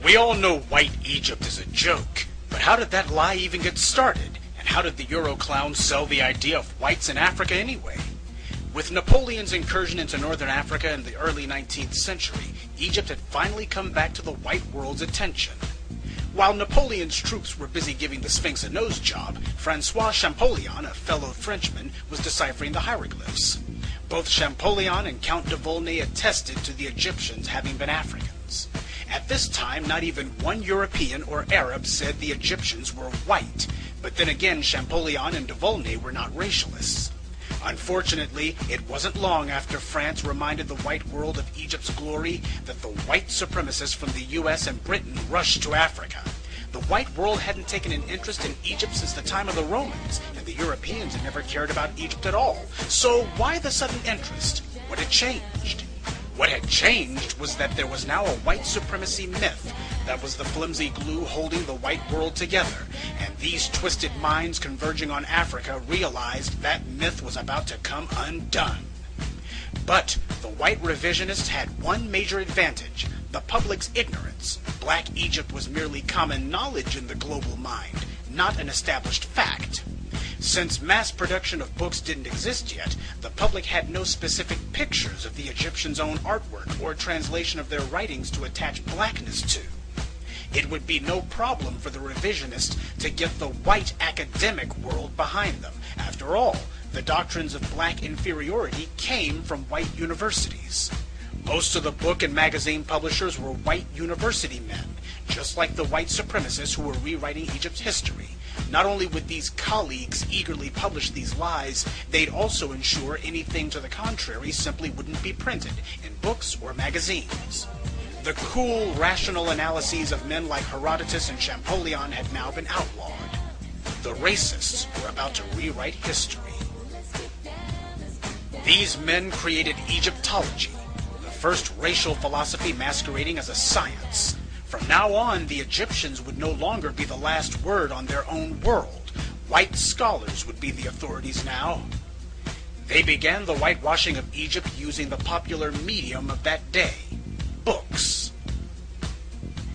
We all know white Egypt is a joke, but how did that lie even get started? And how did the Euro clowns sell the idea of whites in Africa anyway? With Napoleon's incursion into northern Africa in the early 19th century, Egypt had finally come back to the white world's attention. While Napoleon's troops were busy giving the Sphinx a nose job, Francois Champollion, a fellow Frenchman, was deciphering the hieroglyphs. Both Champollion and Count de Volney attested to the Egyptians having been Africans. At this time, not even one European or Arab said the Egyptians were white, but then again Champollion and de Volney were not racialists. Unfortunately, it wasn't long after France reminded the white world of Egypt's glory that the white supremacists from the US and Britain rushed to Africa. The white world hadn't taken an interest in Egypt since the time of the Romans, and the Europeans had never cared about Egypt at all. So why the sudden interest? What had changed? What had changed was that there was now a white supremacy myth that was the flimsy glue holding the white world together, and these twisted minds converging on Africa realized that myth was about to come undone. But the white revisionists had one major advantage: the public's ignorance. Black Egypt was merely common knowledge in the global mind, not an established fact. Since mass production of books didn't exist yet, the public had no specific pictures of the Egyptians' own artwork or translation of their writings to attach blackness to. It would be no problem for the revisionists to get the white academic world behind them. After all, the doctrines of black inferiority came from white universities. Most of the book and magazine publishers were white university men, just like the white supremacists who were rewriting Egypt's history. Not only would these colleagues eagerly publish these lies, they'd also ensure anything to the contrary simply wouldn't be printed in books or magazines. The cool, rational analyses of men like Herodotus and Champollion had now been outlawed. The racists were about to rewrite history. These men created Egyptology, the first racial philosophy masquerading as a science. From now on, the Egyptians would no longer be the last word on their own world. White scholars would be the authorities now. They began the whitewashing of Egypt using the popular medium of that day: books.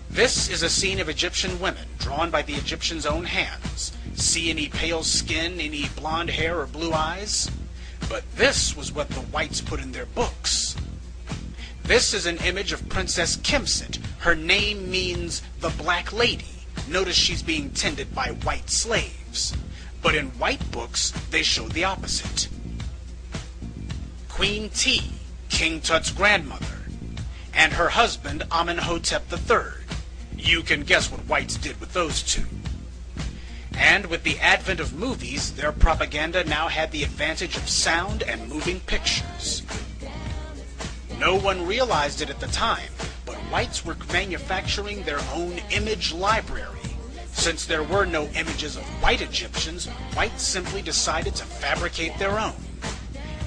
This is a scene of Egyptian women, drawn by the Egyptians' own hands. See any pale skin, any blonde hair or blue eyes? But this was what the whites put in their books. This is an image of Princess Kemsit. Her name means the Black Lady. Notice she's being tended by white slaves. But in white books, they show the opposite. Queen T, King Tut's grandmother, and her husband Amenhotep III. You can guess what whites did with those two. And with the advent of movies, their propaganda now had the advantage of sound and moving pictures. No one realized it at the time, but whites were manufacturing their own image library. Since there were no images of white Egyptians, whites simply decided to fabricate their own.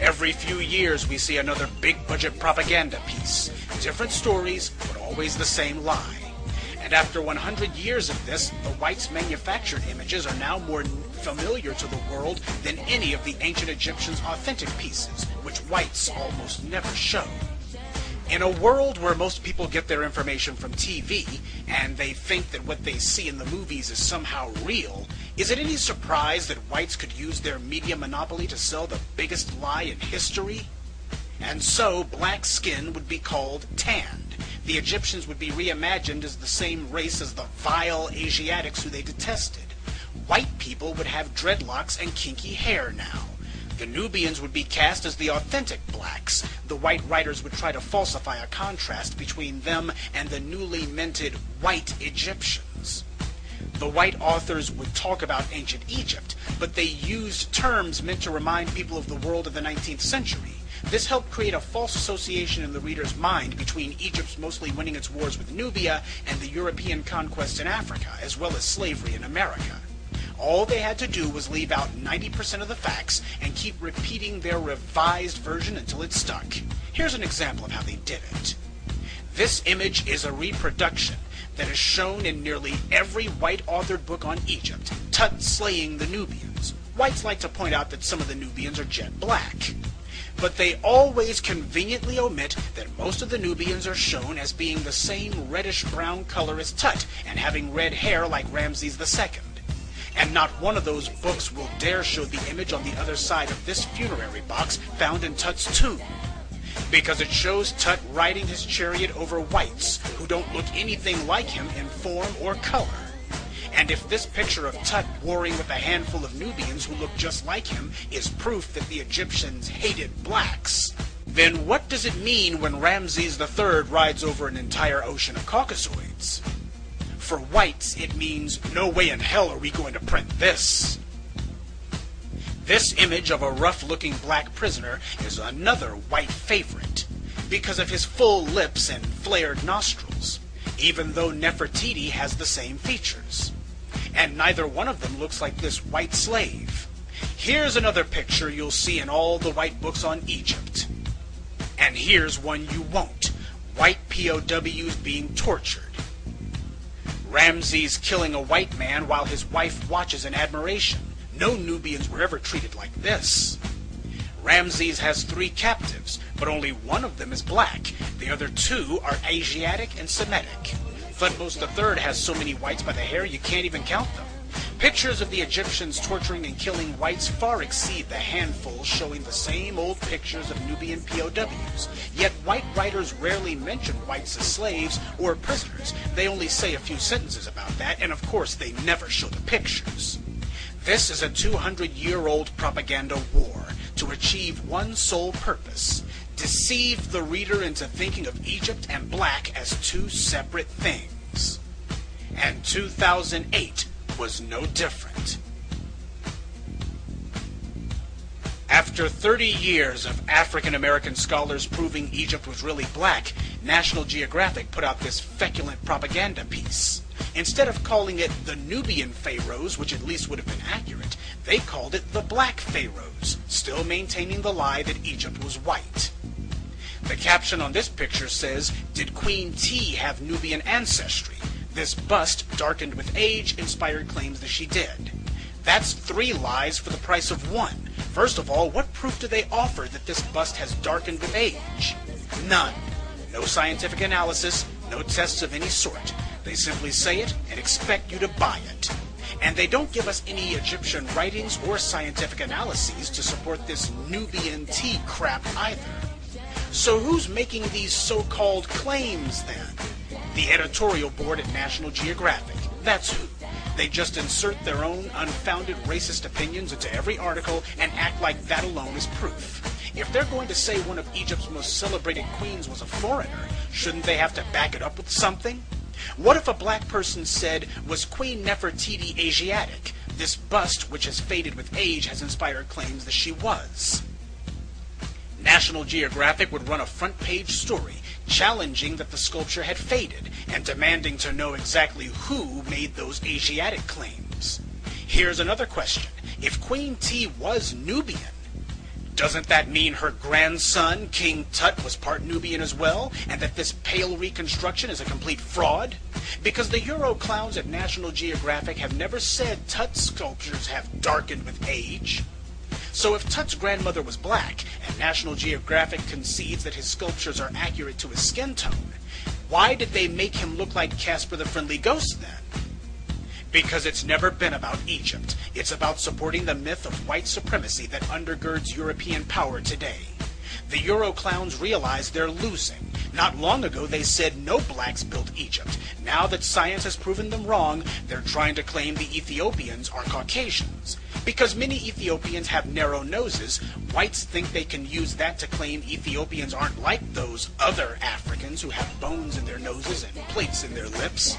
Every few years we see another big-budget propaganda piece. Different stories, but always the same lie. And after 100 years of this, the whites' manufactured images are now more familiar to the world than any of the ancient Egyptians' authentic pieces, which whites almost never show. In a world where most people get their information from TV, and they think that what they see in the movies is somehow real, is it any surprise that whites could use their media monopoly to sell the biggest lie in history? And so, black skin would be called tanned. The Egyptians would be reimagined as the same race as the vile Asiatics who they detested. White people would have dreadlocks and kinky hair now. The Nubians would be cast as the authentic blacks. The white writers would try to falsify a contrast between them and the newly minted white Egyptians. The white authors would talk about ancient Egypt, but they used terms meant to remind people of the world of the 19th century. This helped create a false association in the reader's mind between Egypt's mostly winning its wars with Nubia and the European conquest in Africa, as well as slavery in America. All they had to do was leave out 90% of the facts and keep repeating their revised version until it stuck. Here's an example of how they did it. This image is a reproduction that is shown in nearly every white-authored book on Egypt, Tut slaying the Nubians. Whites like to point out that some of the Nubians are jet black. But they always conveniently omit that most of the Nubians are shown as being the same reddish-brown color as Tut and having red hair like Ramses II. And not one of those books will dare show the image on the other side of this funerary box found in Tut's tomb, because it shows Tut riding his chariot over whites who don't look anything like him in form or color. And if this picture of Tut warring with a handful of Nubians who look just like him is proof that the Egyptians hated blacks, then what does it mean when Ramses III rides over an entire ocean of Caucasoids? For whites, it means, no way in hell are we going to print this. This image of a rough-looking black prisoner is another white favorite, because of his full lips and flared nostrils, even though Nefertiti has the same features. And neither one of them looks like this white slave. Here's another picture you'll see in all the white books on Egypt. And here's one you won't. White POWs being tortured. Ramses killing a white man while his wife watches in admiration. No Nubians were ever treated like this. Ramses has 3 captives, but only one of them is black. The other 2 are Asiatic and Semitic. Thutmose III has so many whites by the hair you can't even count them. Pictures of the Egyptians torturing and killing whites far exceed the handful showing the same old pictures of Nubian POWs. Yet white writers rarely mention whites as slaves or prisoners. They only say a few sentences about that, and of course they never show the pictures. This is a 200-year-old propaganda war to achieve one sole purpose: deceive the reader into thinking of Egypt and black as 2 separate things. And 2008 was no different. After 30 years of African American scholars proving Egypt was really black, National Geographic put out this feculent propaganda piece. Instead of calling it the Nubian Pharaohs, which at least would have been accurate, they called it the Black Pharaohs, still maintaining the lie that Egypt was white. The caption on this picture says, "Did Queen T have Nubian ancestry? This bust, darkened with age, inspired claims that she did." That's 3 lies for the price of 1. First of all, what proof do they offer that this bust has darkened with age? None. No scientific analysis, no tests of any sort. They simply say it and expect you to buy it. And they don't give us any Egyptian writings or scientific analyses to support this Nubian tea crap either. So who's making these so-called claims then? The editorial board at National Geographic. That's who. They just insert their own unfounded racist opinions into every article and act like that alone is proof. If they're going to say one of Egypt's most celebrated queens was a foreigner, shouldn't they have to back it up with something? What if a black person said, "Was Queen Nefertiti Asiatic? This bust, which has faded with age, has inspired claims that she was." National Geographic would run a front-page story challenging that the sculpture had faded and demanding to know exactly who made those Asiatic claims. Here's another question. If Queen T was Nubian, doesn't that mean her grandson, King Tut, was part Nubian as well, and that this pale reconstruction is a complete fraud? Because the Euro clowns at National Geographic have never said Tut's sculptures have darkened with age. So if Tut's grandmother was black, and National Geographic concedes that his sculptures are accurate to his skin tone, why did they make him look like Casper the Friendly Ghost then? Because it's never been about Egypt. It's about supporting the myth of white supremacy that undergirds European power today. The Euro clowns realize they're losing. Not long ago they said no blacks built Egypt. Now that science has proven them wrong, they're trying to claim the Ethiopians are Caucasians. Because many Ethiopians have narrow noses, whites think they can use that to claim Ethiopians aren't like those other Africans who have bones in their noses and plates in their lips.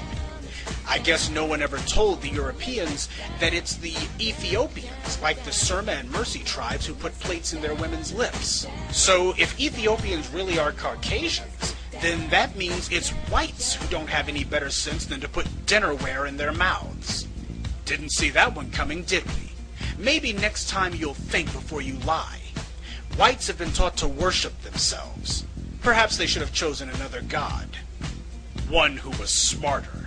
I guess no one ever told the Europeans that it's the Ethiopians, like the Surma and Mercy tribes, who put plates in their women's lips. So if Ethiopians really are Caucasians, then that means it's whites who don't have any better sense than to put dinnerware in their mouths. Didn't see that one coming, did we? Maybe next time you'll think before you lie. Whites have been taught to worship themselves. Perhaps they should have chosen another god. One who was smarter.